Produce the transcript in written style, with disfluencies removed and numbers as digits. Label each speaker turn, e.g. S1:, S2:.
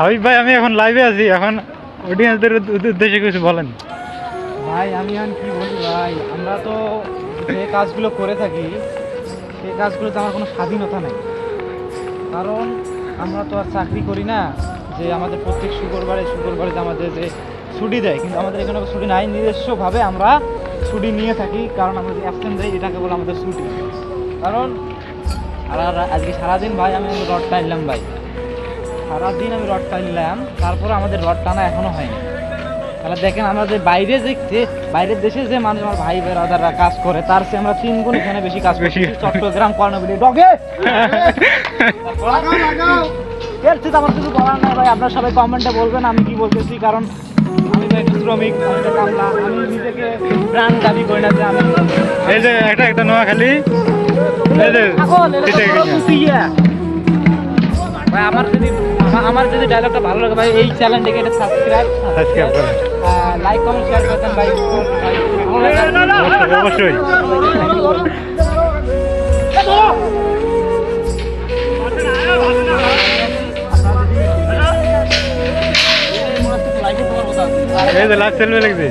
S1: হাবিব ভাই, আমি এখন লাইভে আছি, এখন অডিয়েন্সদের উদ্দেশ্যে কিছু বলেন
S2: ভাই। আমি এখন কি বলি ভাই, আমরা তো যে কাজগুলো করে থাকি সেই কাজগুলোতে আমার কোনো স্বাধীনতা নেই। কারণ আমরা তো আর চাকরি করি না যে আমাদের প্রত্যেক শুক্রবারে যে আমাদের যে ছুটি দেয়, কিন্তু আমাদের এখানে ছুটি নাই। নিজস্বভাবে আমরা ছুটি নিয়ে থাকি, কারণ আমরা যে অ্যাবসেন্ট দেয় এটাকে বলে আমাদের ছুটি। কারণ আর আজকে সারাদিন ভাই আমি রড টানলাম ভাই, সারাদিন আমি রড টানলাম, তারপরে আমাদের রড টানা এখনো হয়নি। তাহলে দেখেন আমরা যে বাইরের দেশে যে মানুষ আমার ভাই বেরাদাররা কাজ করে, তার চেয়ে আমরা 3 গুণ এখানে বেশি কাজ করছি। চট্টগ্রাম কর্ণবিলি ডগে এর চেয়ে আমার কিছু বলার নাই ভাই। আপনারা সবাই কমেন্টে বলবেন আমি কি বলতেছি, কারণ আমি তো একটা শ্রমিক, আমি একটা কামলা। আমি নিজেকে ব্র্যান্ড দাবি করি না যে আমি
S1: এই যে একটা নোয়াখালী
S2: ভাই। আমার যদি ডায়লগটা ভালো লাগে ভাই, এই চ্যানেলটাকে এটা সাবস্ক্রাইব
S1: করেন,
S2: লাইক কমেন্ট শেয়ার করতেন ভাই।
S1: অবশ্যই। এই যে লাস্ট সেলফি লাগছে।